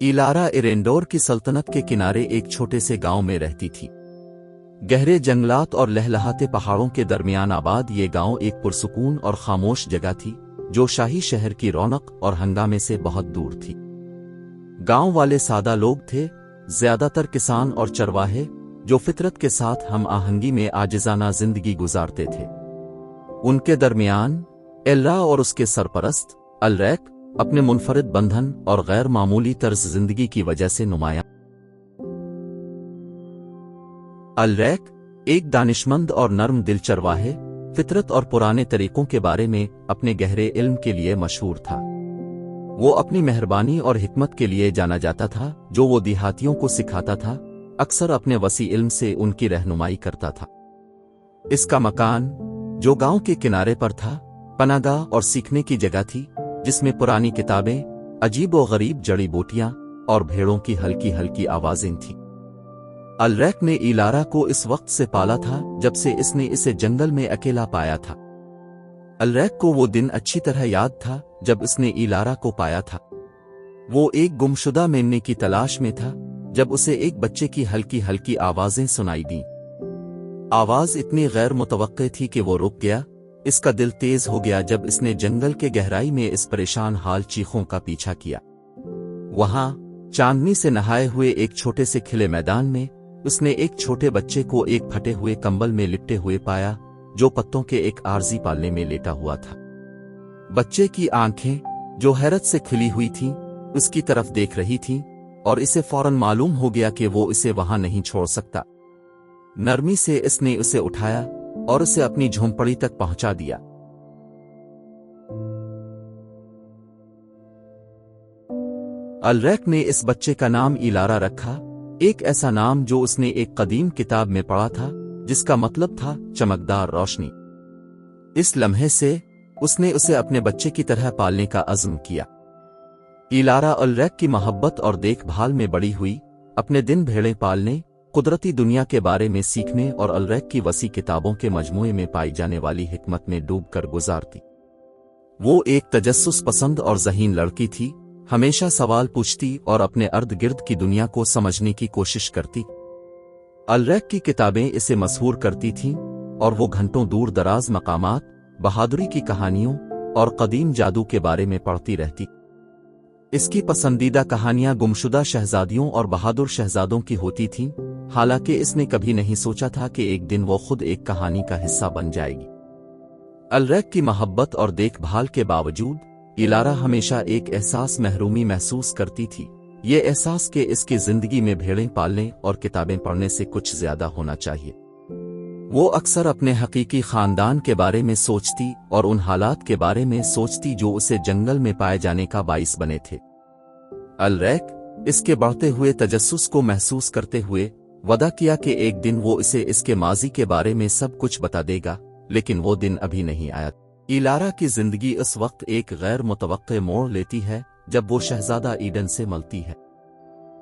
इलारा इरेंडोर की सल्तनत के किनारे एक छोटे से गांव में रहती थी। गहरे जंगलात और लहलहाते पहाड़ों के दरमियान आबाद ये गांव एक पुरसुकून और खामोश जगह थी, जो शाही शहर की रौनक और हंगामे से बहुत दूर थी। गांव वाले सादा लोग थे, ज्यादातर किसान और चरवाहे, जो फितरत के साथ हम आहंगी में आजिजाना जिंदगी गुजारते थे। उनके दरमियान एल्रा और उसके सरपरस्त अलरैक अपने मुनफरिद बंधन और गैर मामूली तर्ज जिंदगी की वजह से नुमायां। अलरैक एक दानिशमंद और नर्म दिल चरवाहे, फितरत और पुराने तरीकों के बारे में अपने गहरे इल्म के लिए मशहूर था। वो अपनी मेहरबानी और हिकमत के लिए जाना जाता था, जो वो देहातियों को सिखाता था, अक्सर अपने वसी इल्म से उनकी रहनुमाई करता था। इसका मकान, जो गांव के किनारे पर था, पनागाह और सीखने की जगह थी, जिसमें पुरानी किताबें, अजीब व गरीब जड़ी बूटियां और भेड़ों की हल्की हल्की आवाजें थीं। अलरैक ने इलारा को इस वक्त से पाला था जब से इसने इसे जंगल में अकेला पाया था। अलरैक को वो दिन अच्छी तरह याद था जब इसने इलारा को पाया था। वो एक गुमशुदा मेमने की तलाश में था जब उसे एक बच्चे की हल्की हल्की आवाजें सुनाई दी। आवाज इतनी गैर मुतवक्के थी कि वो रुक गया। इसका दिल तेज हो गया जब इसने जंगल के गहराई में इस परेशान हाल चीखों का पीछा किया। वहां चांदनी से नहाए हुए एक छोटे से खिले मैदान में उसने एक छोटे बच्चे को एक फटे हुए कंबल में लिपटे हुए पाया, जो पत्तों के एक आरजी पालने में लेटा हुआ था। बच्चे की आंखें, जो हैरत से खिली हुई थीं, उसकी तरफ देख रही थीं, और इसे फौरन मालूम हो गया कि वो इसे वहां नहीं छोड़ सकता। नरमी से इसने उसे उठाया और उसे अपनी झोंपड़ी तक पहुंचा दिया। अलरैक ने इस बच्चे का नाम इलारा रखा, एक ऐसा नाम जो उसने एक कदीम किताब में पढ़ा था, जिसका मतलब था चमकदार रोशनी। इस लम्हे से उसने उसे अपने बच्चे की तरह पालने का अज़्म किया। इलारा अलरैक की मोहब्बत और देखभाल में बड़ी हुई, अपने दिन भेड़ें पालने, कुदरती दुनिया के बारे में सीखने और अलरैक की वसी किताबों के मजमूए में पाई जाने वाली हिकमत में डूबकर गुजारती। वो एक तजस्सुस पसंद और ज़हीन लड़की थी, हमेशा सवाल पूछती और अपने अर्द गिर्द की दुनिया को समझने की कोशिश करती। अलरैक की किताबें इसे मसहूर करती थीं और वो घंटों दूर दराज मकामात, बहादुरी की कहानियों और कदीम जादू के बारे में पढ़ती रहती। इसकी पसंदीदा कहानियां गुमशुदा शहजादियों और बहादुर शहजादों की होती थीं, हालांकि इसने कभी नहीं सोचा था कि एक दिन वो खुद एक कहानी का हिस्सा बन जाएगी। अलरैक की मोहब्बत और देखभाल के बावजूद इलारा हमेशा एक एहसास महरूमी महसूस करती थी, ये एहसास कि इसकी जिंदगी में भेड़ें पालने और किताबें पढ़ने से कुछ ज्यादा होना चाहिए। वो अक्सर अपने हकीकी खानदान के बारे में सोचती और उन हालात के बारे में सोचती जो उसे जंगल में पाए जाने का बाइस बने थे। अलरैक इसके बढ़ते हुए तजस्सुस को महसूस करते हुए वदा किया कि एक दिन वो इसे इसके माजी के बारे में सब कुछ बता देगा, लेकिन वो दिन अभी नहीं आया। इलारा की जिंदगी इस वक्त एक गैर मुतवक्के मोड़ लेती है जब वो शहजादा ईडन से मिलती है।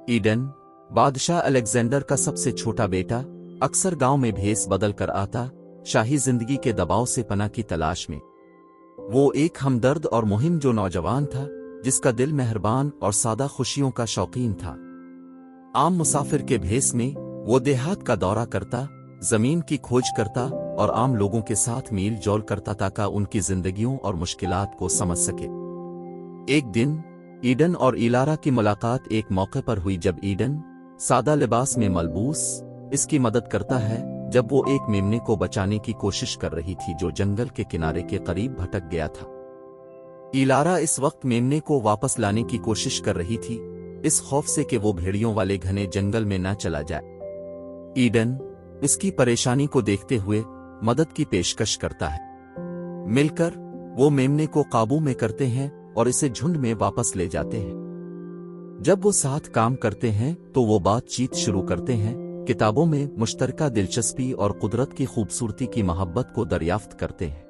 ईडन, बादशाह अलेक्जेंडर का सबसे छोटा बेटा, अक्सर गांव में भेस बदल कर आता, शाही जिंदगी के दबाव से पनाह की तलाश में। वो एक हमदर्द और मुहिम जो नौजवान था, जिसका दिल मेहरबान और सादा खुशियों का शौकीन था। आम मुसाफिर के भेस में वो देहात का दौरा करता, जमीन की खोज करता और आम लोगों के साथ मील जोल करता ताकि उनकी जिंदगियों और मुश्किलात को समझ सके। एक दिन ईडन और इलारा की मुलाकात एक मौके पर हुई जब ईडन, सादा लिबास में मलबूस, इसकी मदद करता है जब वो एक मेमने को बचाने की कोशिश कर रही थी जो जंगल के किनारे के करीब भटक गया था। इलारा इस वक्त मेमने को वापस लाने की कोशिश कर रही थी, इस खौफ से कि वो भेड़ियों वाले घने जंगल में न चला जाए। ईडन इसकी परेशानी को देखते हुए मदद की पेशकश करता है। मिलकर वो मेमने को काबू में करते हैं और इसे झुंड में वापस ले जाते हैं। जब वो साथ काम करते हैं तो वो बातचीत शुरू करते हैं, किताबों में मुश्तरका दिलचस्पी और कुदरत की खूबसूरती की मोहब्बत को दरियाफ्त करते हैं।